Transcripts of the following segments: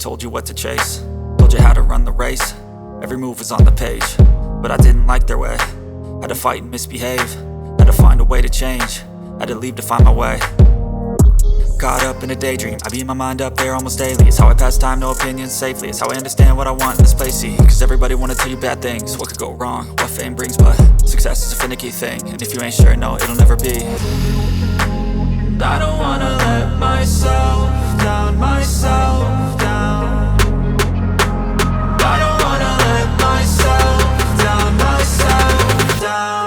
told you what to chase, told you how to run the race. Every move was on the page, but I didn't like their way. Had to fight and misbehave, had to find a way to change, had to leave to find my way. Caught up in a daydream, I beat my mind up there almost daily. It's how I pass time, no opinions safely. It's how I understand what I want in this place, see. Cause everybody wanna tell you bad things, what could go wrong, what fame brings. But success is a finicky thing, and if you ain't sure, no, it'll never be. I don't wanna let myself down, myself down. I don't wanna let myself down, myself down.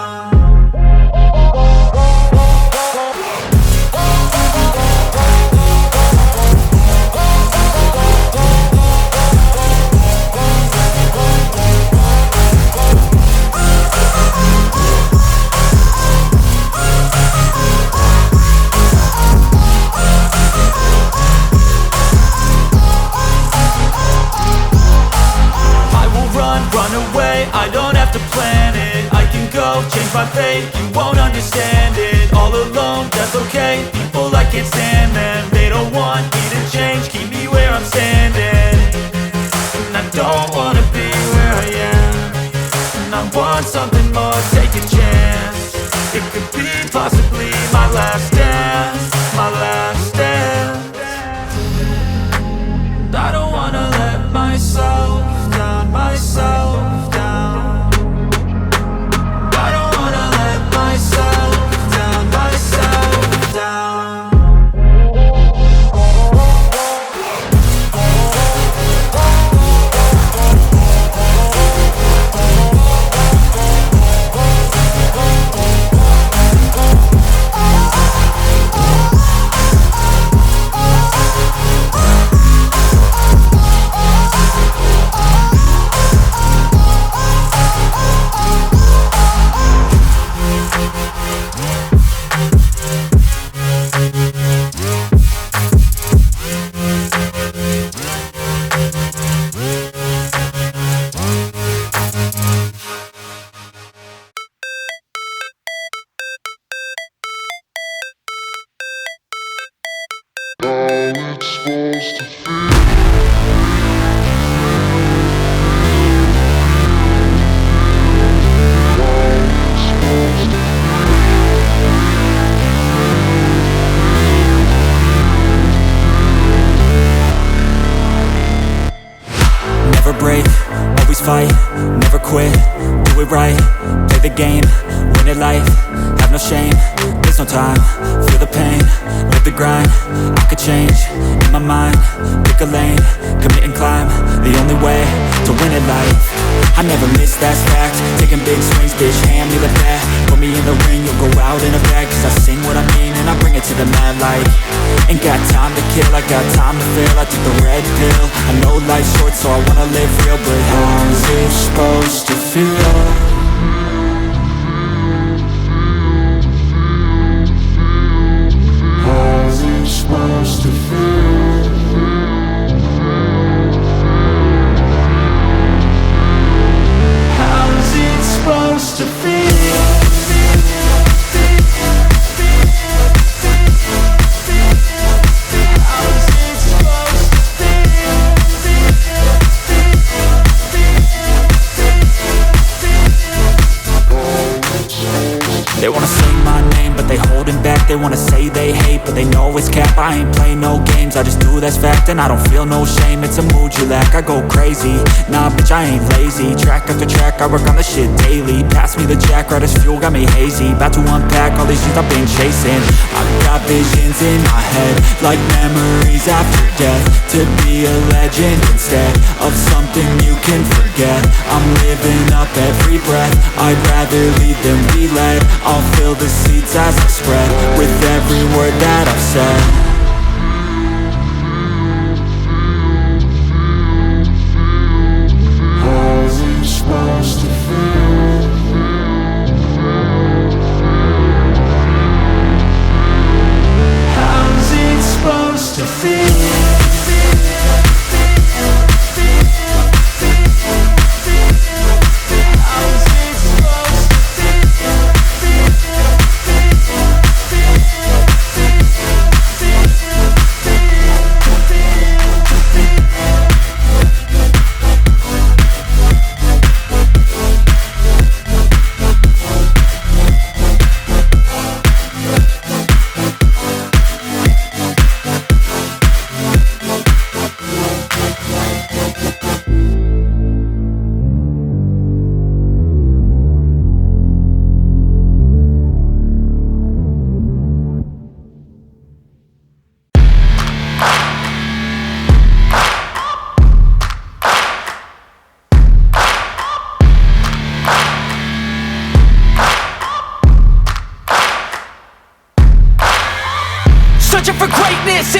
I don't have to plan it, I can go change my fate. You won't understand it, all alone, that's okay. People, I can't stand them, they don't want me to change. Keep me where I'm standing, and I don't wanna be where I am. And I want something more, take a chance. It could be possibly my last dance, my last dance. I don't wanna let myself down, myself down. Fight, never quit, do it right, play the game, win it life, have no shame, there's no time, feel the pain, live the grind, I could change, in my mind, pick a lane, commit and climb, the only way to win it life. I never miss, that's fact, taking big swings, bitch, hand me the bat, put me in the ring, you'll go out in a bag, cause I sing what I mean and I bring it to the mad light. Ain't got time to kill, I got time to feel, I took the red pill, I know life's short so I wanna live real, but how's it supposed to feel? How's it supposed to feel? How's it supposed to feel? They wanna say my name, but they holding back. They wanna say they hate, but they know it's cap. I ain't play no games, I just do that's fact. And I don't feel no shame, it's a mood you lack. I go crazy, nah bitch I ain't lazy. Track after track, I work on this shit daily. Pass me the jack, right as fuel, got me hazy. About to unpack all these things I've been chasing. I've got visions in my head, like memories after death. To be a legend instead of something you can forget. I'm living up every breath, I'd rather lead than be led. I'll fill the seats as I spread with every word that I've said. How's it supposed to feel? How's it supposed to feel?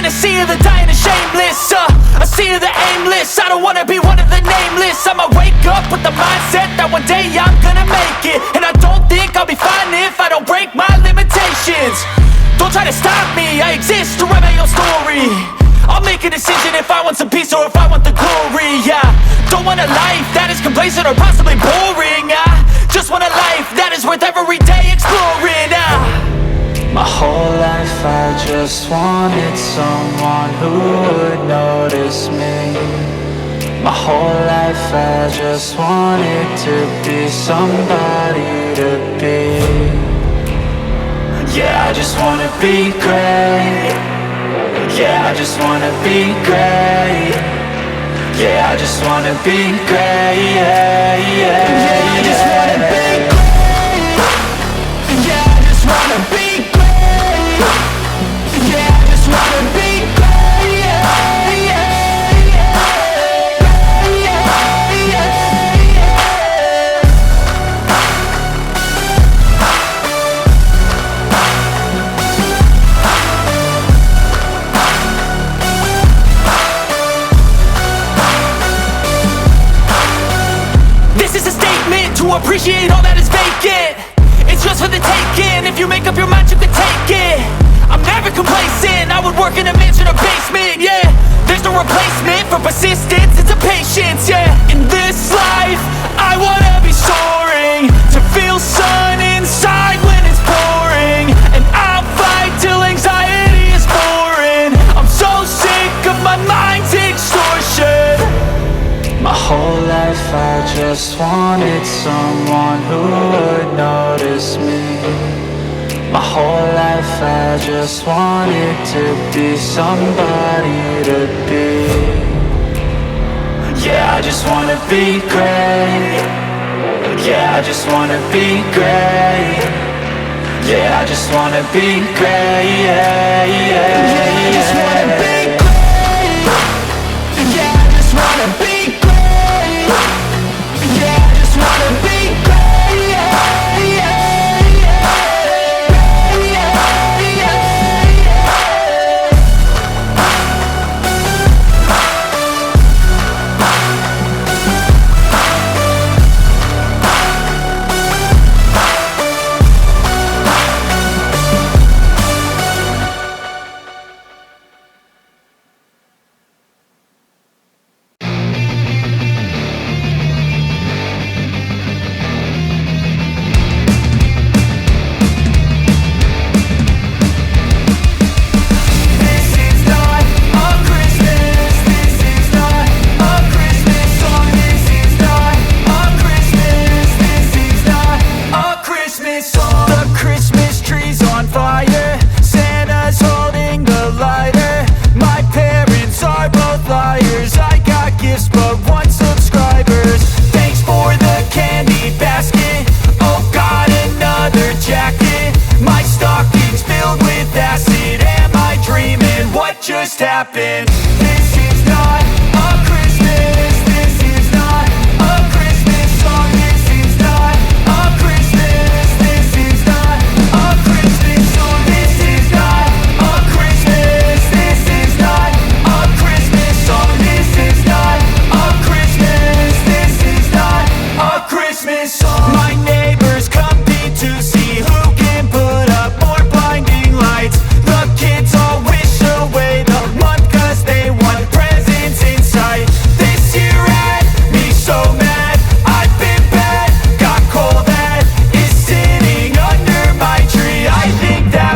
a sea of the dying and shameless, a sea of the aimless. I don't wanna be one of the nameless. I'ma wake up with the mindset that one day I'm gonna make it. And I don't think I'll be fine if I don't break my limitations. Don't try to stop me, I exist to write my own story. I'll make a decision if I want some peace or if I want the glory. Yeah, don't want a life that is complacent or possibly boring. I just want a life that is worth every day exploring. My whole life I just wanted someone who would notice me. My whole life I just wanted to be somebody to be. Yeah, I just wanna be great. Yeah, I just wanna be great. Yeah, I just wanna be great. Yeah, yeah, yeah, I just wanna be great. Yeah, I just wanna be great. Yeah, I just wanna be great. Yeah, yeah, yeah, yeah, yeah. This is a statement to appreciate all that is vacant. It's just for the taking. If you make up your mind, you can take it. I'm never complacent. I would work in a mansion or basement. Yeah, there's no replacement for persistence. It's a patience. Yeah, in this life, I wanna be soaring, to feel sun inside when it's pouring. And I'll fight till anxiety is foreign. I'm so sick of my mind's extortion. My whole life I just wanted someone who would notice me. My whole life I just wanted to be somebody to be. Yeah, I just wanna be great. Yeah, I just wanna be great. Yeah, I just wanna be great. Yeah, yeah, yeah, I just wanna be great. Yeah, I just wanna be great. Yeah, I just wanna be great. Yeah, yeah, yeah, yeah, yeah. Just happened. This is not a Christmas. This is not a Christmas song. This is not a Christmas. This is not a Christmas song. This is not a Christmas. This is not a Christmas song. This is not a Christmas. This is not a Christmas song. My neighbors compete to see who can put up more blinding lights. The kids all wish away the month 'cause they want presents in sight. This year had me so mad.